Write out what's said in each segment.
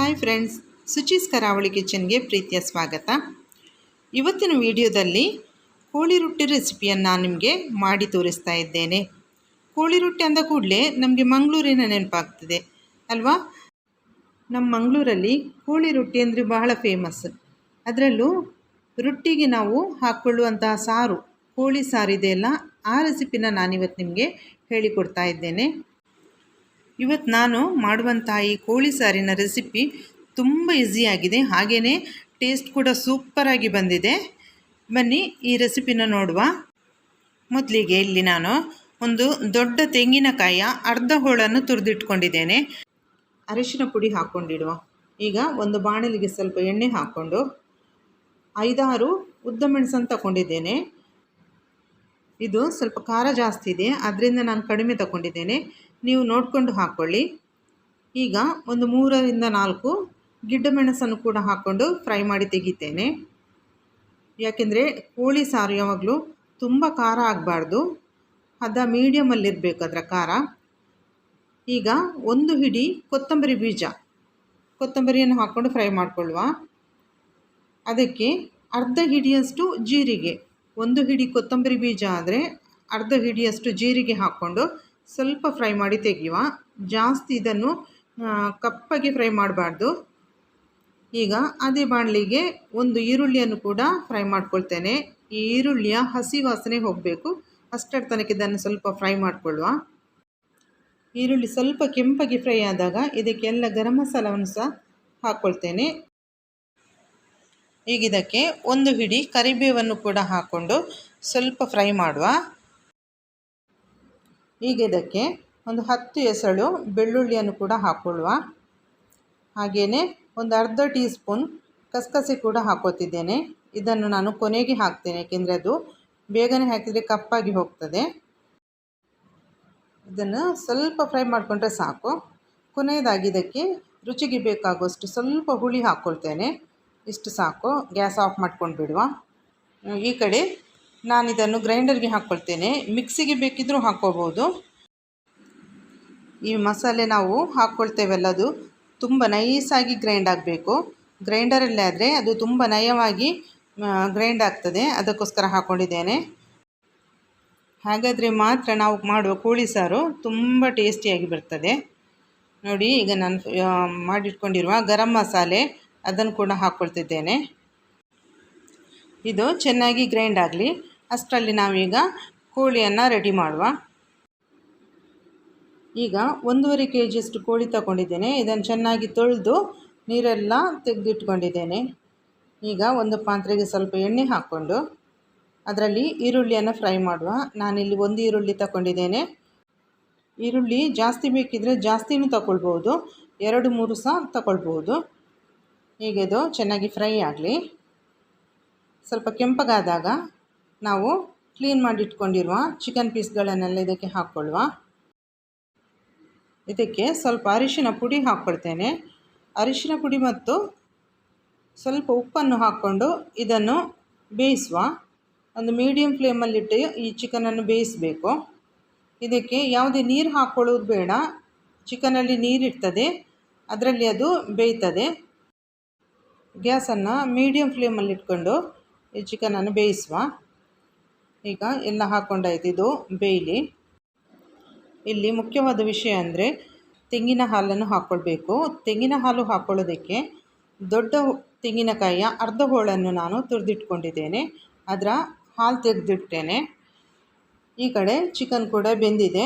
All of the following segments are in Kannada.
ಹಾಯ್ ಫ್ರೆಂಡ್ಸ್, ಸುಚೀಸ್ ಕರಾವಳಿ ಕಿಚನ್ಗೆ ಪ್ರೀತಿಯ ಸ್ವಾಗತ. ಇವತ್ತಿನ ವಿಡಿಯೋದಲ್ಲಿ ಕೋಳಿ ರೊಟ್ಟಿ ರೆಸಿಪಿಯನ್ನು ನಾನು ನಿಮಗೆ ಮಾಡಿ ತೋರಿಸ್ತಾ ಇದ್ದೇನೆ. ಕೋಳಿ ರೊಟ್ಟಿ ಅಂದ ಕೂಡಲೇ ನಮಗೆ ಮಂಗಳೂರಿನ ನೆನಪಾಗ್ತದೆ ಅಲ್ವಾ. ನಮ್ಮ ಮಂಗಳೂರಲ್ಲಿ ಕೋಳಿ ರೊಟ್ಟಿ ಅಂದರೆ ಬಹಳ ಫೇಮಸ್. ಅದರಲ್ಲೂ ರೊಟ್ಟಿಗೆ ನಾವು ಹಾಕ್ಕೊಳ್ಳುವಂತಹ ಸಾರು, ಕೋಳಿ ಸಾರು ಇದೆಯಲ್ಲ, ಆ ರೆಸಿಪಿನ ನಾನಿವತ್ತು ನಿಮಗೆ ಹೇಳಿಕೊಡ್ತಾ ಇದ್ದೇನೆ. ಇವತ್ತು ನಾನು ಮಾಡುವಂಥ ಈ ಕೋಳಿ ಸಾರಿನ ರೆಸಿಪಿ ತುಂಬ ಈಸಿಯಾಗಿದೆ, ಹಾಗೆಯೇ ಟೇಸ್ಟ್ ಕೂಡ ಸೂಪರಾಗಿ ಬಂದಿದೆ. ಬನ್ನಿ ಈ ರೆಸಿಪಿನ ನೋಡುವ. ಮೊದಲಿಗೆ ಇಲ್ಲಿ ನಾನು ಒಂದು ದೊಡ್ಡ ತೆಂಗಿನಕಾಯಿಯ ಅರ್ಧ ಹೋಳನ್ನು ತುರಿದಿಟ್ಕೊಂಡಿದ್ದೇನೆ. ಅರಿಶಿನ ಪುಡಿ ಹಾಕ್ಕೊಂಡಿಡುವ. ಈಗ ಒಂದು ಬಾಣಲಿಗೆ ಸ್ವಲ್ಪ ಎಣ್ಣೆ ಹಾಕ್ಕೊಂಡು 5-6 ಉದ್ದ ಮೆಣಸನ್ನು ತಗೊಂಡಿದ್ದೇನೆ. ಇದು ಸ್ವಲ್ಪ ಖಾರ ಜಾಸ್ತಿ ಇದೆ, ಅದರಿಂದ ನಾನು ಕಡಿಮೆ ತಗೊಂಡಿದ್ದೇನೆ, ನೀವು ನೋಡಿಕೊಂಡು ಹಾಕ್ಕೊಳ್ಳಿ. ಈಗ ಒಂದು 3-4 ಗಿಡ್ಡ ಮೆಣಸನ್ನು ಕೂಡ ಹಾಕ್ಕೊಂಡು ಫ್ರೈ ಮಾಡಿ ತೆಗಿತೇನೆ. ಯಾಕೆಂದರೆ ಕೋಳಿ ಸಾರು ಯಾವಾಗಲೂ ತುಂಬ ಖಾರ ಆಗಬಾರ್ದು, ಅದ ಮೀಡಿಯಮಲ್ಲಿರಬೇಕು ಅದರ ಖಾರ. ಈಗ ಒಂದು ಹಿಡಿ ಕೊತ್ತಂಬರಿಯನ್ನು ಹಾಕ್ಕೊಂಡು ಫ್ರೈ ಮಾಡಿಕೊಳ್ಳುವ. ಅದಕ್ಕೆ ಅರ್ಧ ಹಿಡಿಯಷ್ಟು ಜೀರಿಗೆ, ಒಂದು ಹಿಡಿ ಕೊತ್ತಂಬರಿ ಬೀಜ ಆದರೆ ಅರ್ಧ ಹಿಡಿಯಷ್ಟು ಜೀರಿಗೆ ಹಾಕ್ಕೊಂಡು ಸ್ವಲ್ಪ ಫ್ರೈ ಮಾಡಿ ತೆಗೆಯುವ. ಜಾಸ್ತಿ ಇದನ್ನು ಕಪ್ಪಾಗಿ ಫ್ರೈ ಮಾಡಬಾರ್ದು. ಈಗ ಅದೇ ಬಾಣಲಿಗೆ ಒಂದು ಈರುಳ್ಳಿಯನ್ನು ಕೂಡ ಫ್ರೈ ಮಾಡ್ಕೊಳ್ತೇನೆ. ಈ ಈರುಳ್ಳಿಯ ಹಸಿ ವಾಸನೆ ಹೋಗಬೇಕು, ಅಷ್ಟರ ತನಕ ಇದನ್ನು ಸ್ವಲ್ಪ ಫ್ರೈ ಮಾಡಿಕೊಳ್ಳುವ. ಈರುಳ್ಳಿ ಸ್ವಲ್ಪ ಕೆಂಪಾಗಿ ಫ್ರೈ ಆದಾಗ ಇದಕ್ಕೆಲ್ಲ ಗರಂ ಮಸಾಲವನ್ನು ಸಹ ಹಾಕ್ಕೊಳ್ತೇನೆ. ಈಗ ಇದಕ್ಕೆ ಒಂದು ಹಿಡಿ ಕರಿಬೇವನ್ನು ಕೂಡ ಹಾಕ್ಕೊಂಡು ಸ್ವಲ್ಪ ಫ್ರೈ ಮಾಡುವ. ಈಗ ಇದಕ್ಕೆ ಒಂದು 10 ಎಸಳು ಬೆಳ್ಳುಳ್ಳಿಯನ್ನು ಕೂಡ ಹಾಕ್ಕೊಳ್ಳುವ. ಹಾಗೆಯೇ ಒಂದು ಅರ್ಧ ಟೀ ಸ್ಪೂನ್ ಕಸಕಸೆ ಕೂಡ ಹಾಕೋತಿದ್ದೇನೆ. ಇದನ್ನು ನಾನು ಕೊನೆಗೆ ಹಾಕ್ತೇನೆ, ಏಕೆಂದರೆ ಅದು ಬೇಗನೆ ಹಾಕಿದರೆ ಕಪ್ಪಾಗಿ ಹೋಗ್ತದೆ. ಇದನ್ನು ಸ್ವಲ್ಪ ಫ್ರೈ ಮಾಡಿಕೊಂಡ್ರೆ ಸಾಕು. ಕೊನೆಯದಾಗಿ ಇದಕ್ಕೆ ರುಚಿಗೆ ಬೇಕಾಗುವಷ್ಟು ಸ್ವಲ್ಪ ಹುಳಿ ಹಾಕ್ಕೊಳ್ತೇನೆ. ಇಷ್ಟು ಸಾಕು. ಗ್ಯಾಸ್ ಆಫ್ ಮಾಡ್ಕೊಂಡು ಬಿಡುವ. ಈ ಕಡೆ ನಾನು ಇದನ್ನು ಗ್ರೈಂಡರ್ಗೆ ಹಾಕ್ಕೊಳ್ತೇನೆ, ಮಿಕ್ಸಿಗೆ ಬೇಕಿದ್ದರೂ ಹಾಕ್ಕೋಬೋದು. ಈ ಮಸಾಲೆ ನಾವು ಹಾಕ್ಕೊಳ್ತೇವಲ್ಲ, ಅದು ತುಂಬ ನೈಸಾಗಿ ಗ್ರೈಂಡ್ ಆಗಬೇಕು. ಗ್ರೈಂಡರಲ್ಲೇ ಆದರೆ ಅದು ತುಂಬ ನಯವಾಗಿ ಗ್ರೈಂಡ್ ಆಗ್ತದೆ, ಅದಕ್ಕೋಸ್ಕರ ಹಾಕ್ಕೊಂಡಿದ್ದೇನೆ. ಹಾಗಾದರೆ ಮಾತ್ರ ನಾವು ಮಾಡುವ ಕೋಳಿ ಸಾರು ತುಂಬ ಟೇಸ್ಟಿಯಾಗಿ ಬರ್ತದೆ. ನೋಡಿ, ಈಗ ನಾನು ಮಾಡಿಟ್ಕೊಂಡಿರುವ ಗರಂ ಮಸಾಲೆ ಅದನ್ನು ಕೂಡ ಹಾಕ್ಕೊಳ್ತಿದ್ದೇನೆ. ಇದು ಚೆನ್ನಾಗಿ ಗ್ರೈಂಡ್ ಆಗಲಿ, ಅಷ್ಟರಲ್ಲಿ ನಾವೀಗ ಕೋಳಿಯನ್ನು ರೆಡಿ ಮಾಡುವ. ಈಗ 1.5 kg ಕೋಳಿ ತಗೊಂಡಿದ್ದೇನೆ. ಇದನ್ನು ಚೆನ್ನಾಗಿ ತೊಳೆದು ನೀರೆಲ್ಲ ತೆಗೆದಿಟ್ಕೊಂಡಿದ್ದೇನೆ. ಈಗ ಒಂದು ಪಾತ್ರೆಗೆ ಸ್ವಲ್ಪ ಎಣ್ಣೆ ಹಾಕ್ಕೊಂಡು ಅದರಲ್ಲಿ ಈರುಳ್ಳಿಯನ್ನು ಫ್ರೈ ಮಾಡುವ. ನಾನಿಲ್ಲಿ ಒಂದು ಈರುಳ್ಳಿ ತಗೊಂಡಿದ್ದೇನೆ. ಈರುಳ್ಳಿ ಜಾಸ್ತಿ ಬೇಕಿದ್ದರೆ ಜಾಸ್ತಿನೂ ತಗೊಳ್ಬೋದು, 2-3 ಸಹ ತಗೊಳ್ಬೋದು. ಈಗ ಇದು ಚೆನ್ನಾಗಿ ಫ್ರೈ ಆಗಲಿ. ಸ್ವಲ್ಪ ಕೆಂಪಗಾದಾಗ ನಾವು ಕ್ಲೀನ್ ಮಾಡಿಟ್ಕೊಂಡಿರುವ ಚಿಕನ್ ಪೀಸ್ಗಳನ್ನೆಲ್ಲ ಇದಕ್ಕೆ ಹಾಕ್ಕೊಳ್ಳುವ. ಇದಕ್ಕೆ ಸ್ವಲ್ಪ ಅರಿಶಿನ ಪುಡಿ ಹಾಕ್ಕೊಳ್ತೇನೆ. ಅರಿಶಿನ ಪುಡಿ ಮತ್ತು ಸ್ವಲ್ಪ ಉಪ್ಪನ್ನು ಹಾಕ್ಕೊಂಡು ಇದನ್ನು ಬೇಯಿಸುವ. ಒಂದು ಮೀಡಿಯಮ್ ಫ್ಲೇಮಲ್ಲಿಟ್ಟು ಈ ಚಿಕನನ್ನು ಬೇಯಿಸಬೇಕು. ಇದಕ್ಕೆ ಯಾವುದೇ ನೀರು ಹಾಕ್ಕೊಳ್ಳೋದು ಬೇಡ, ಚಿಕನಲ್ಲಿ ನೀರಿರ್ತದೆ, ಅದರಲ್ಲಿ ಅದು ಬೇಯ್ತದೆ. ಗ್ಯಾಸನ್ನು ಮೀಡಿಯಮ್ ಫ್ಲೇಮಲ್ಲಿ ಇಟ್ಕೊಂಡು ಈ ಚಿಕನನ್ನು ಬೇಯಿಸುವ. ಈಗ ಎಲ್ಲ ಹಾಕ್ಕೊಂಡಾಯ್ತು, ಇದು ಬೇಯಲಿ. ಇಲ್ಲಿ ಮುಖ್ಯವಾದ ವಿಷಯ ಅಂದರೆ ತೆಂಗಿನ ಹಾಲನ್ನು ಹಾಕ್ಕೊಳ್ಬೇಕು. ತೆಂಗಿನ ಹಾಲು ಹಾಕ್ಕೊಳ್ಳೋದಕ್ಕೆ ದೊಡ್ಡ ತೆಂಗಿನಕಾಯಿಯ ಅರ್ಧ ಹೋಳನ್ನು ನಾನು ತುರಿದಿಟ್ಕೊಂಡಿದ್ದೇನೆ, ಅದರ ಹಾಲು ತೆಗೆದಿಟ್ಟೇನೆ. ಈ ಕಡೆ ಚಿಕನ್ ಕೂಡ ಬೆಂದಿದೆ.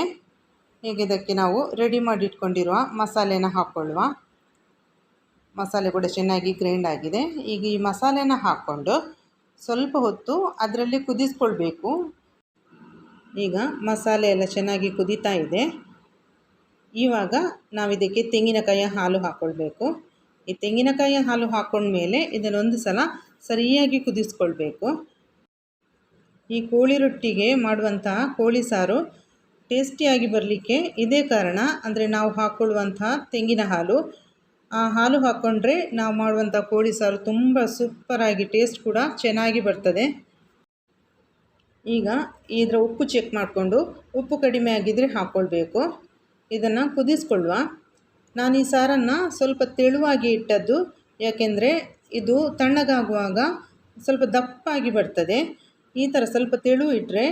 ಈಗ ಇದಕ್ಕೆ ನಾವು ರೆಡಿ ಮಾಡಿಟ್ಕೊಂಡಿರುವ ಮಸಾಲೆನ ಹಾಕ್ಕೊಳ್ಳುವ. ಮಸಾಲೆ ಕೂಡ ಚೆನ್ನಾಗಿ ಗ್ರೈಂಡ್ ಆಗಿದೆ. ಈಗ ಈ ಮಸಾಲೆನ ಹಾಕ್ಕೊಂಡು ಸ್ವಲ್ಪ ಹೊತ್ತು ಅದರಲ್ಲಿ ಕುದಿಸ್ಕೊಳ್ಬೇಕು. ಈಗ ಮಸಾಲೆ ಎಲ್ಲ ಚೆನ್ನಾಗಿ ಕುದೀತಾ ಇದೆ. ಇವಾಗ ನಾವಿದಕ್ಕೆ ತೆಂಗಿನಕಾಯಿಯ ಹಾಲು ಹಾಕ್ಕೊಳ್ಬೇಕು. ಈ ತೆಂಗಿನಕಾಯಿಯ ಹಾಲು ಹಾಕ್ಕೊಂಡ್ಮೇಲೆ ಇದನ್ನೊಂದು ಸಲ ಸರಿಯಾಗಿ ಕುದಿಸ್ಕೊಳ್ಬೇಕು. ಈ ಕೋಳಿ ರೊಟ್ಟಿಗೆ ಮಾಡುವಂತಹ ಕೋಳಿ ಸಾರು ಟೇಸ್ಟಿಯಾಗಿ ಬರಲಿಕ್ಕೆ ಇದೇ ಕಾರಣ. ಅಂದರೆ ನಾವು ಹಾಕ್ಕೊಳ್ಳುವಂತಹ ತೆಂಗಿನ ಹಾಲು, ಆ ಹಾಲು ಹಾಕ್ಕೊಂಡ್ರೆ ನಾವು ಮಾಡುವಂಥ ಕೋಳಿ ಸಾರು ತುಂಬ ಸೂಪರಾಗಿ ಟೇಸ್ಟ್ ಕೂಡ ಚೆನ್ನಾಗಿ ಬರ್ತದೆ. ಈಗ ಇದರ ಉಪ್ಪು ಚೆಕ್ ಮಾಡಿಕೊಂಡು ಉಪ್ಪು ಕಡಿಮೆ ಆಗಿದ್ದರೆ ಹಾಕ್ಕೊಳ್ಬೇಕು. ಇದನ್ನು ಕುದಿಸ್ಕೊಳ್ಳುವ. ನಾನು ಈ ಸಾರನ್ನು ಸ್ವಲ್ಪ ತೆಳುವಾಗಿ ಇಟ್ಟದ್ದು, ಯಾಕೆಂದರೆ ಇದು ತಣ್ಣಗಾಗುವಾಗ ಸ್ವಲ್ಪ ದಪ್ಪಾಗಿ ಬರ್ತದೆ. ಈ ಥರ ಸ್ವಲ್ಪ ತೆಳು ಇಟ್ಟರೆ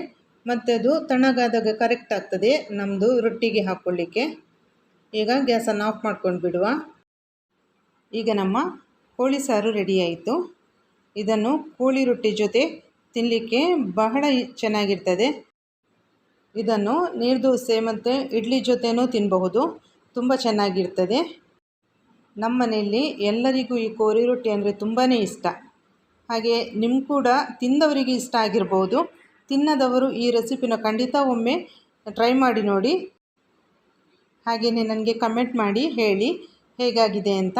ಮತ್ತು ಅದು ತಣ್ಣಗಾದಾಗ ಕರೆಕ್ಟ್ ಆಗ್ತದೆ ನಮ್ಮದು ರೊಟ್ಟಿಗೆ ಹಾಕ್ಕೊಳ್ಳಿಕ್ಕೆ. ಈಗ ಗ್ಯಾಸನ್ನು ಆಫ್ ಮಾಡ್ಕೊಂಡು ಬಿಡುವ. ಈಗ ನಮ್ಮ ಕೋಳಿ ಸಾರು ರೆಡಿ ಆಯಿತು. ಇದನ್ನು ಕೋಳಿ ರೊಟ್ಟಿ ಜೊತೆ ತಿನ್ನಲಿಕ್ಕೆ ಬಹಳ ಚೆನ್ನಾಗಿರ್ತದೆ. ಇದನ್ನು ನೀರುದೋಸೆ ಮತ್ತು ಇಡ್ಲಿ ಜೊತೆನೂ ತಿನ್ನಬಹುದು, ತುಂಬ ಚೆನ್ನಾಗಿರ್ತದೆ. ನಮ್ಮ ಮನೆಯಲ್ಲಿ ಎಲ್ಲರಿಗೂ ಈ ಕೋಳಿ ರೊಟ್ಟಿ ಅಂದರೆ ತುಂಬಾ ಇಷ್ಟ. ಹಾಗೆ ನಿಮ್ಗೆ ಕೂಡ ತಿಂದವರಿಗೆ ಇಷ್ಟ ಆಗಿರ್ಬೋದು. ತಿನ್ನದವರು ಈ ರೆಸಿಪಿನ ಖಂಡಿತ ಒಮ್ಮೆ ಟ್ರೈ ಮಾಡಿ ನೋಡಿ. ಹಾಗೆಯೇ ನನಗೆ ಕಮೆಂಟ್ ಮಾಡಿ ಹೇಳಿ ಹೇಗಾಗಿದೆ ಅಂತ.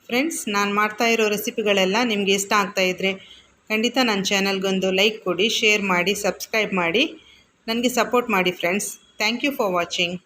ಫ್ರೆಂಡ್ಸ್, ನಾನು ಮಾಡ್ತಾ ಇರೋ ರೆಸಿಪಿಗಳೆಲ್ಲ ನಿಮಗೆ ಇಷ್ಟ ಆಗ್ತಾಯಿದ್ರೆ ಖಂಡಿತ ನನ್ನ ಚಾನಲ್ಗೊಂದು ಲೈಕ್ ಕೊಡಿ, ಶೇರ್ ಮಾಡಿ, ಸಬ್ಸ್ಕ್ರೈಬ್ ಮಾಡಿ, ನನಗೆ ಸಪೋರ್ಟ್ ಮಾಡಿ friends. Thank you for watching.